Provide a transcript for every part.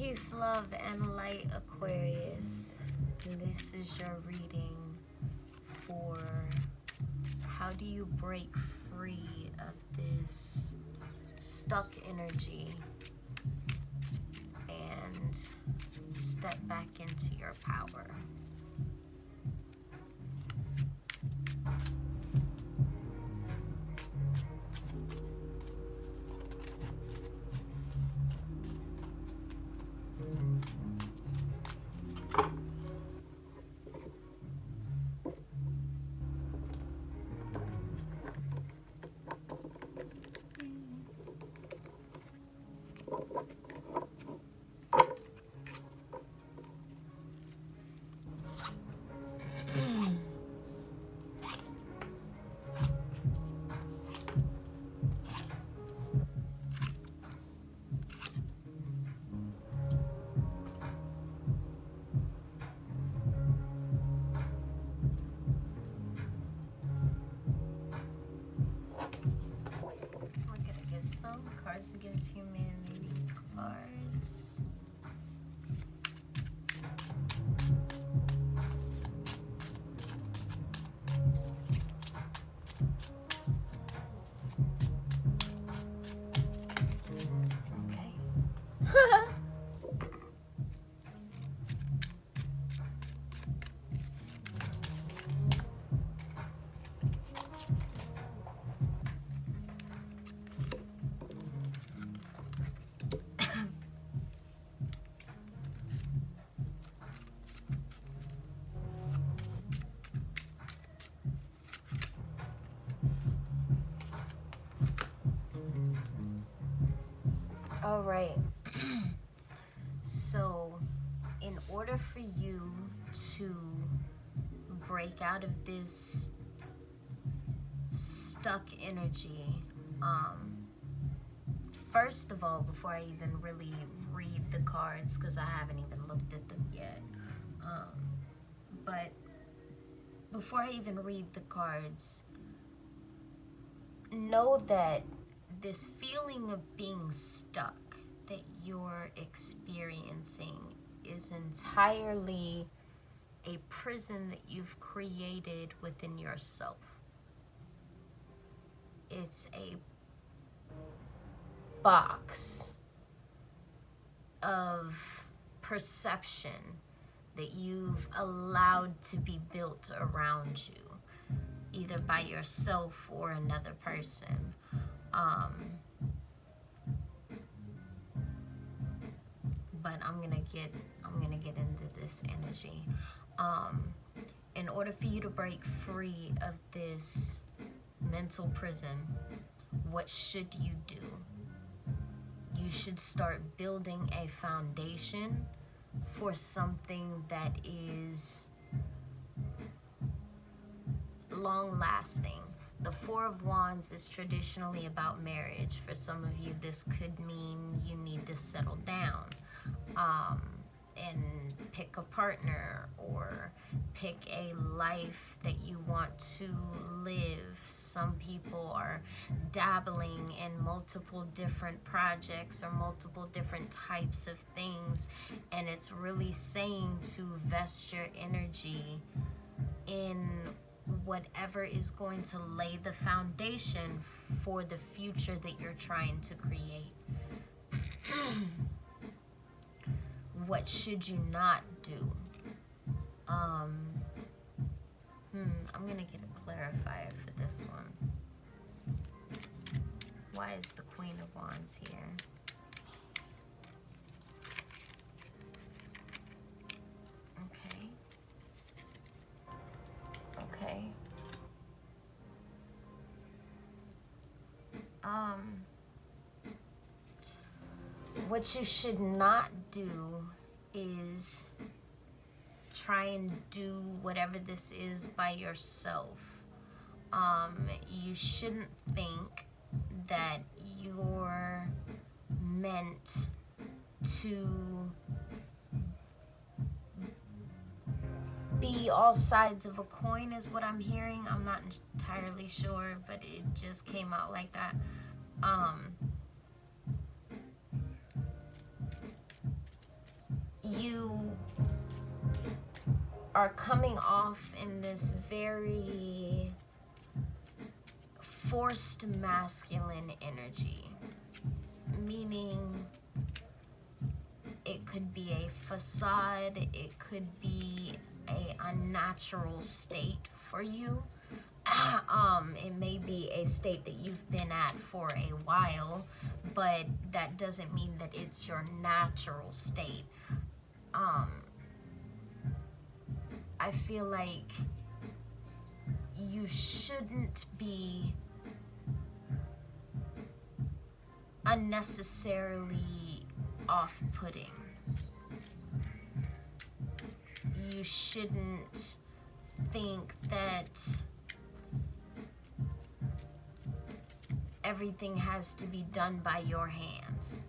Peace, love, and light, Aquarius. This is your reading for how do you break free of this stuck energy and step back into your power. Some cards against humanity cards. Okay. All right. So, in order for you to break out of this stuck energy, first of all, before I even really read the cards, because I haven't even looked at them yet, but before I even read the cards, know that this feeling of being stuck that you're experiencing is entirely a prison that you've created within yourself. It's a box of perception that you've allowed to be built around you, either by yourself or another person. But I'm gonna get into this energy. In order for you to break free of this mental prison, what should you do? You should start building a foundation for something that is long-lasting. The Four of Wands is traditionally about marriage. For some of you, this could mean you need to settle down and pick a partner or pick a life that you want to live. Some people are dabbling in multiple different projects or multiple different types of things, and it's really saying to vest your energy in whatever is going to lay the foundation for the future that you're trying to create. What should you not do? I'm gonna get a clarifier for this one. Why is the Queen of Wands here? Okay. Okay. What you should not do is try and do whatever this is by yourself. You shouldn't think that you're meant to be all sides of a coin is what I'm hearing. I'm not entirely sure, but it just came out like that. are coming off in this very forced masculine energy, meaning it could be a facade, it could be a unnatural state for you. It may be a state that you've been at for a while, but that doesn't mean that it's your natural state. I feel like you shouldn't be unnecessarily off-putting. You shouldn't think that everything has to be done by your hands.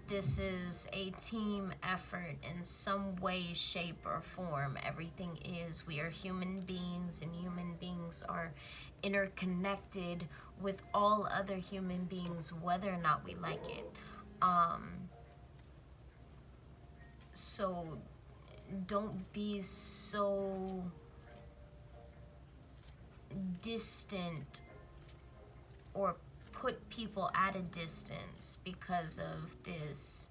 This is a team effort in some way, shape, or form. Everything is. We are human beings, and human beings are interconnected with all other human beings, whether or not we like it. So don't be so distant or put people at a distance because of this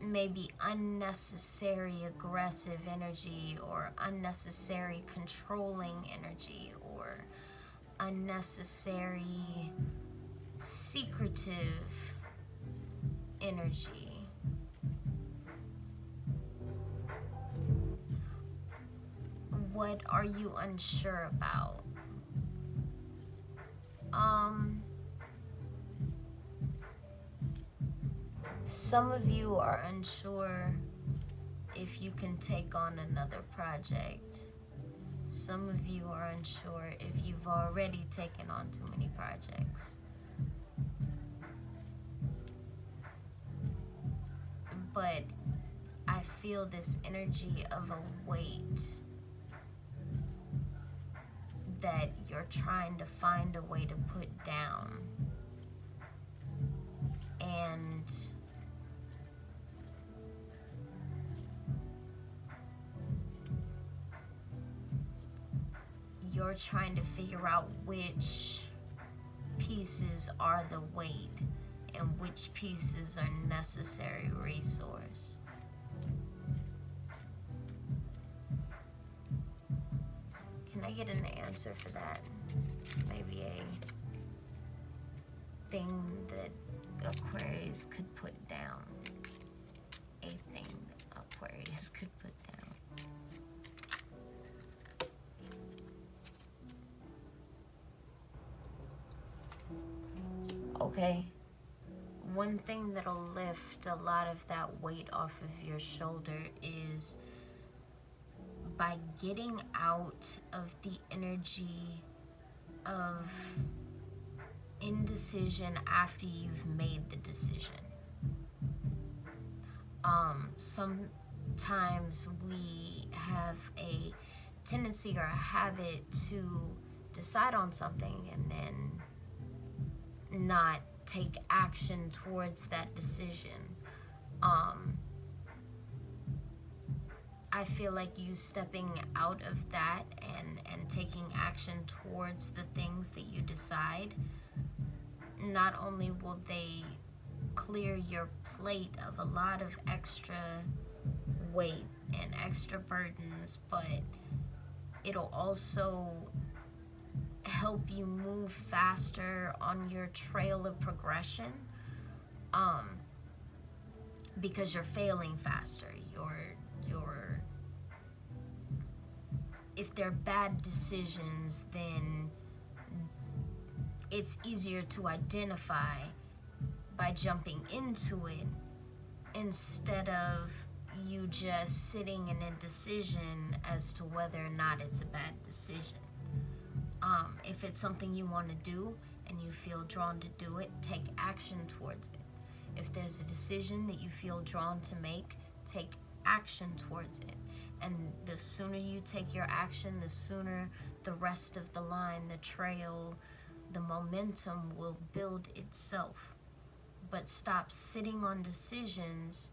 maybe unnecessary aggressive energy, or unnecessary controlling energy, or unnecessary secretive energy. What are you unsure about? Some of you are unsure if you can take on another project. Some of you are unsure if you've already taken on too many projects. But I feel this energy of a weight that you're trying to find a way to put down. And you're trying to figure out which pieces are the weight and which pieces are necessary resource. Can I get an answer for that? Maybe a thing that Aquarius could put down. A thing that Aquarius could put down. Okay. One thing that'll lift a lot of that weight off of your shoulder is by getting out of the energy of indecision after you've made the decision. Sometimes we have a tendency or a habit to decide on something and then not take action towards that decision. I feel like you stepping out of that and taking action towards the things that you decide, not only will they clear your plate of a lot of extra weight and extra burdens, but it'll also help you move faster on your trail of progression, because you're failing faster. If they're bad decisions, then it's easier to identify by jumping into it instead of you just sitting in indecision as to whether or not it's a bad decision. If it's something you want to do and you feel drawn to do it, take action towards it. If there's a decision that you feel drawn to make, take action towards it. And the sooner you take your action, the sooner the rest of the line, the trail, the momentum will build itself. But stop sitting on decisions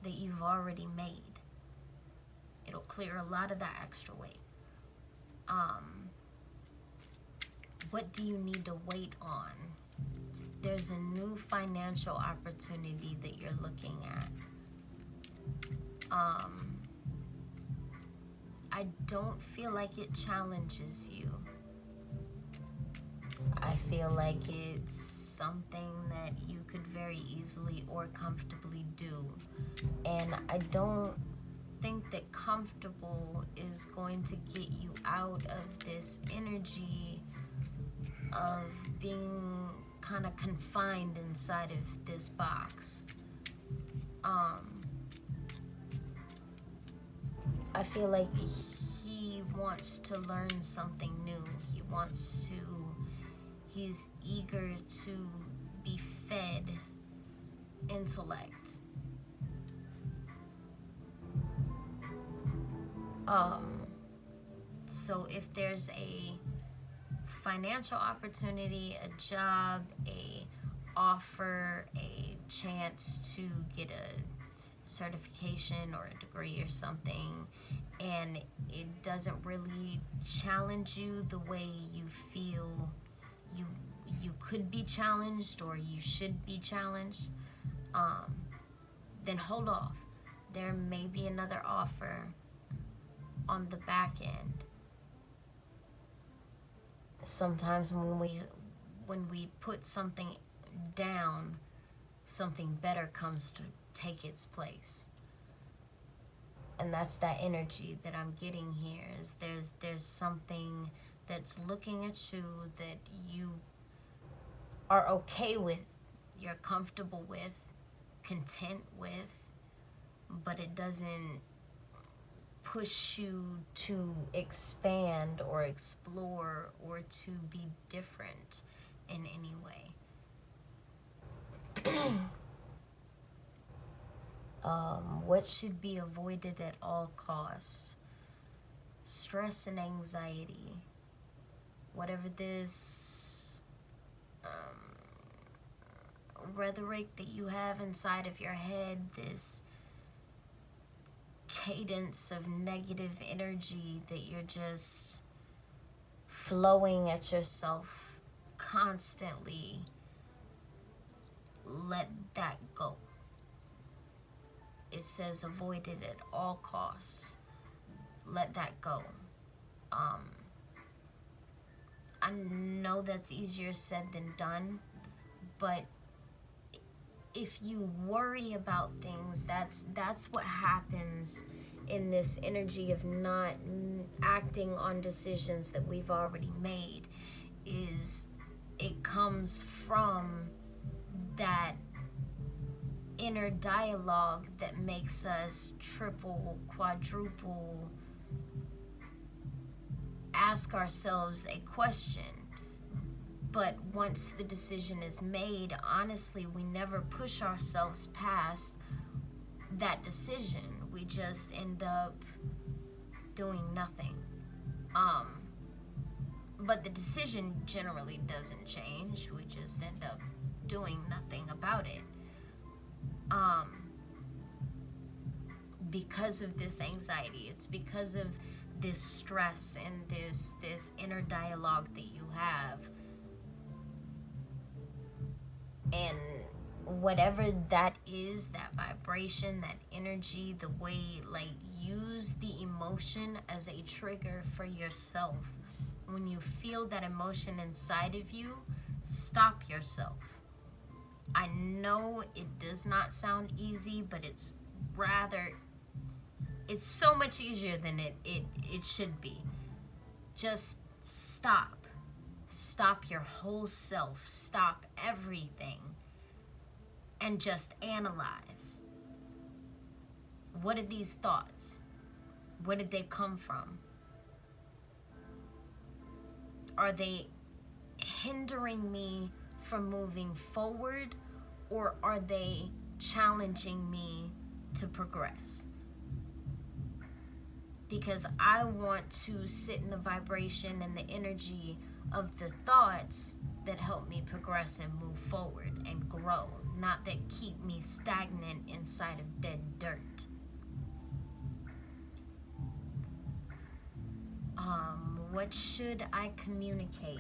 that you've already made. It'll clear a lot of that extra weight. What do you need to wait on? There's a new financial opportunity that you're looking at. I don't feel like it challenges you. I feel like it's something that you could very easily or comfortably do. And I don't think that comfortable is going to get you out of this energy of being kind of confined inside of this box. I feel like he wants to learn something new. He's eager to be fed intellect. So if there's a financial opportunity, a job, a offer, a chance to get a certification or a degree or something, and it doesn't really challenge you the way you feel you could be challenged or you should be challenged, then hold off. There may be another offer on the back end. Sometimes when we put something down, something better comes to take its place. And that's that energy that I'm getting here. Is there's something that's looking at you that you are okay with, you're comfortable with, content with, but it doesn't push you to expand or explore or to be different in any way. What should be avoided at all costs? Stress and anxiety. Whatever this rhetoric that you have inside of your head, this cadence of negative energy that you're just flowing at yourself constantly, let that go. It says avoid it at all costs. Let that go. I know that's easier said than done, but if you worry about things, that's what happens in this energy of not acting on decisions that we've already made. Is it comes from that inner dialogue that makes us triple, quadruple, ask ourselves a question. But once the decision is made, honestly, we never push ourselves past that decision. We just end up doing nothing. But the decision generally doesn't change. We just end up doing nothing about it. Because of this anxiety, it's because of this stress and this inner dialogue that you have. And whatever that is, that vibration, that energy, the way, like, use the emotion as a trigger for yourself. When you feel that emotion inside of you, stop yourself. I know it does not sound easy, but it's so much easier than it should be. Just stop. Stop your whole self. Stop everything. And just analyze. What are these thoughts? Where did they come from? Are they hindering me from moving forward, or are they challenging me to progress? Because I want to sit in the vibration and the energy of the thoughts that help me progress and move forward and grow, not that keep me stagnant inside of dead dirt. What should I communicate?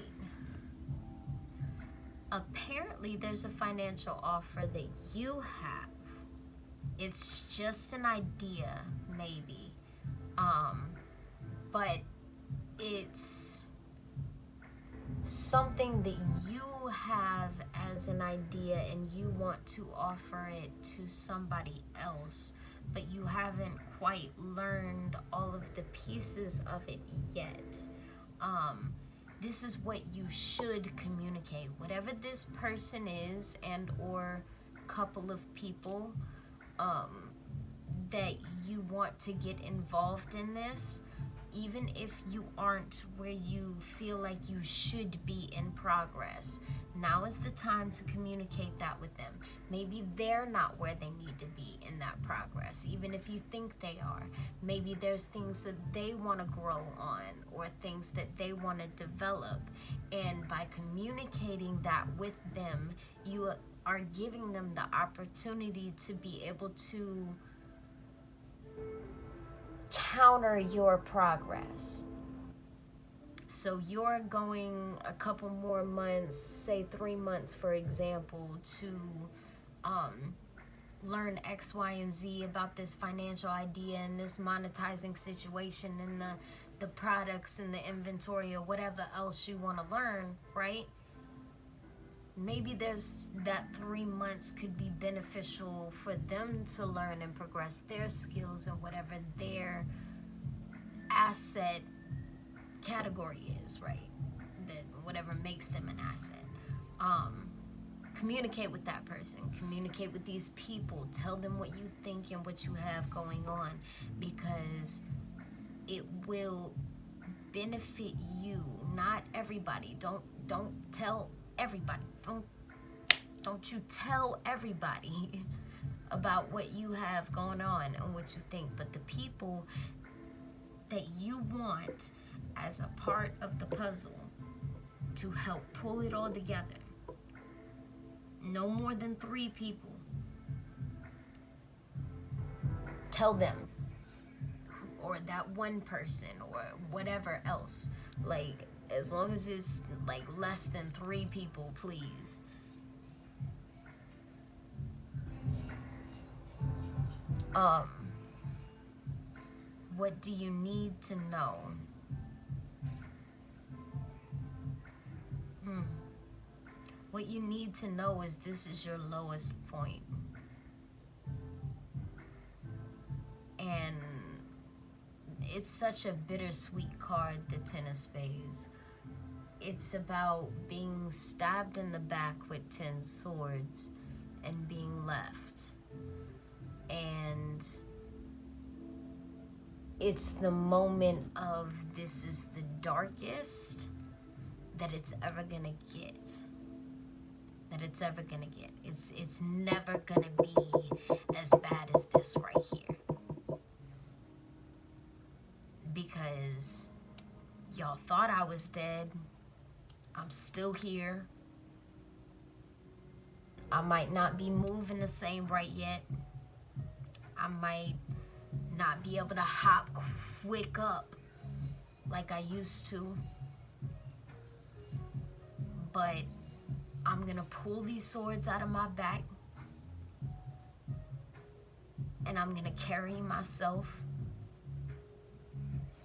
Apparently, there's a financial offer that you have. It's just an idea, maybe. But it's something that you have as an idea and you want to offer it to somebody else, but you haven't quite learned all of the pieces of it yet. This is what you should communicate. Whatever this person is and or couple of people that you want to get involved in this, even if you aren't where you feel like you should be in progress, now is the time to communicate that with them. Maybe they're not where they need to be in that progress, even if you think they are. Maybe there's things that they want to grow on or things that they want to develop. And by communicating that with them, you are giving them the opportunity to be able to counter your progress. So you're going a couple more months, say 3 months for example, to learn X, Y, and Z about this financial idea and this monetizing situation and the products and the inventory or whatever else you want to learn, right? Maybe there's that 3 months could be beneficial for them to learn and progress their skills or whatever their asset category is, right? That whatever makes them an asset. Communicate with that person. Communicate with these people. Tell them what you think and what you have going on, because it will benefit you, not everybody. Don't tell everybody. Don't you tell everybody about what you have going on and what you think, but the people that you want as a part of the puzzle to help pull it all together. No more than 3 people. Tell them, or that one person, or whatever else. Like, as long as it's like less than 3 people, please. What do you need to know? What you need to know is this is your lowest point. And it's such a bittersweet card, the Ten of Spades. It's about being stabbed in the back with 10 swords and being left. And it's the moment of this is the darkest that it's ever gonna get. It's never gonna be as bad as this right here. Because y'all thought I was dead. I'm still here. I might not be moving the same right yet. I might not be able to hop quick up like I used to. But I'm gonna pull these swords out of my back and I'm gonna carry myself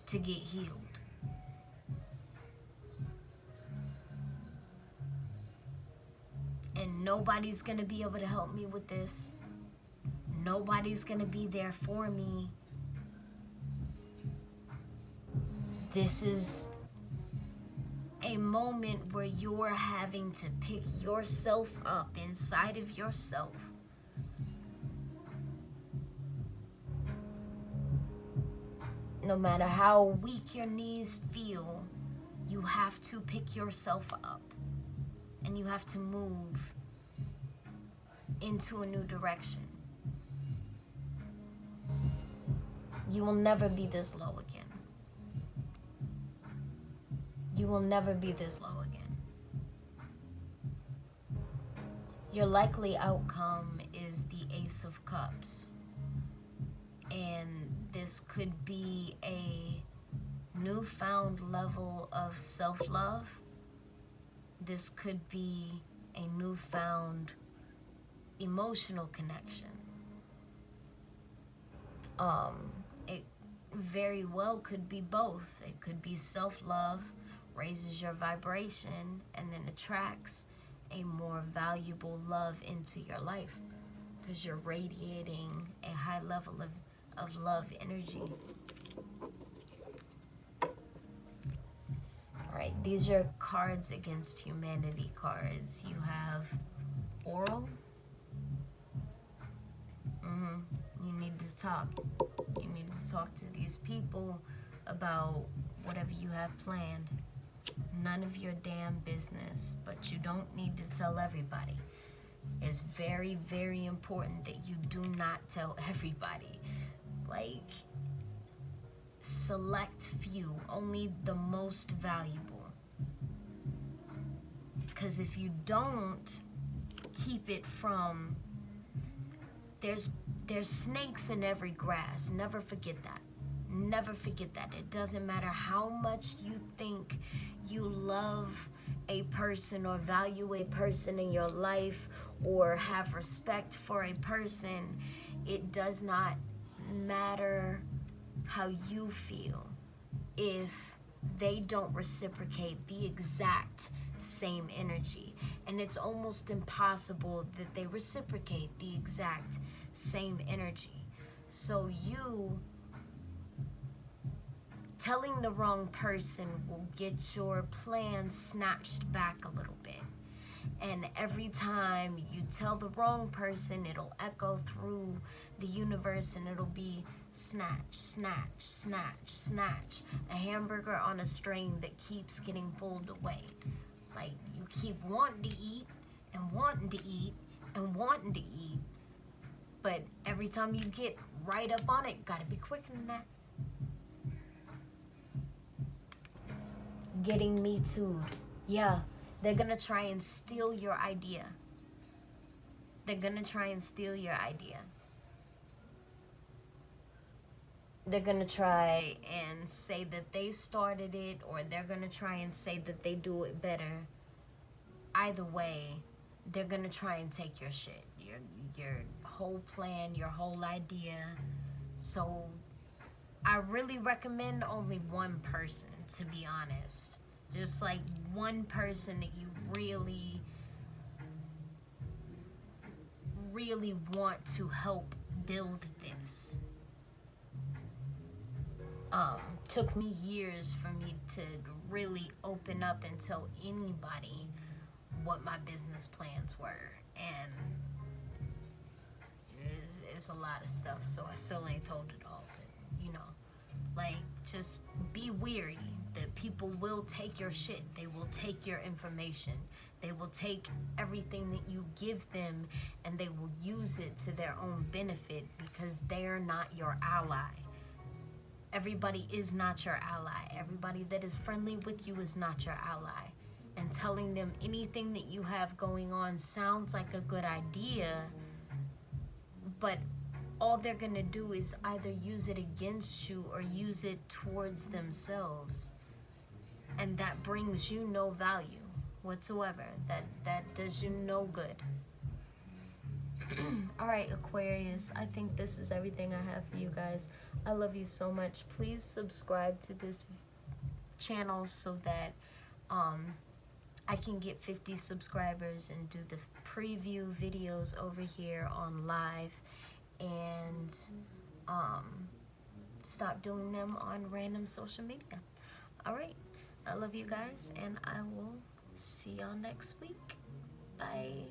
to get healed. And nobody's gonna be able to help me with this. Nobody's gonna be there for me. This is a moment where you're having to pick yourself up inside of yourself. No matter how weak your knees feel, you have to pick yourself up and you have to move into a new direction. You will never be this low again. You will never be this low again. Your likely outcome is the Ace of Cups. And this could be a newfound level of self-love. This could be a newfound emotional connection. It very well could be both. It could be self-love, raises your vibration, and then attracts a more valuable love into your life because you're radiating a high level of love energy. All right, these are cards against humanity cards. You have oral. You need to talk. You need to talk to these people about whatever you have planned. None of your damn business, but you don't need to tell everybody. It's very, very important that you do not tell everybody. Like, select few, only the most valuable. Because if you don't keep it from, there's snakes in every grass. Never forget that. Never forget that. It doesn't matter how much you think you love a person or value a person in your life or have respect for a person. It does not matter how you feel if they don't reciprocate the exact same energy. And it's almost impossible that they reciprocate the exact same energy. So you telling the wrong person will get your plan snatched back a little bit. And every time you tell the wrong person, it'll echo through the universe and it'll be snatch, snatch, snatch, snatch. A hamburger on a string that keeps getting pulled away. Like, you keep wanting to eat and wanting to eat and wanting to eat. But every time you get right up on it, gotta be quicker than that. Getting me too'd. Yeah, they're gonna try and steal your idea. They're gonna try and steal your idea. They're gonna try and say that they started it, or they're gonna try and say that they do it better. Either way, they're gonna try and take your shit, your whole plan, your whole idea. So I really recommend only one person, to be honest. Just like one person that you really, really want to help build this. Took me years for me to really open up and tell anybody what my business plans were. And it's a lot of stuff, so I still ain't told it all. But, you know, like, just be wary that people will take your shit. They will take your information. They will take everything that you give them and they will use it to their own benefit because they are not your ally. Everybody is not your ally. Everybody that is friendly with you is not your ally. And telling them anything that you have going on sounds like a good idea, but all they're gonna do is either use it against you or use it towards themselves. And that brings you no value whatsoever. That does you no good. Alright, Aquarius, I think this is everything I have for you guys. I love you so much. Please subscribe to this channel so that I can get 50 subscribers and do the preview videos over here on live, and stop doing them on random social media. Alright, I love you guys, and I will see y'all next week. Bye.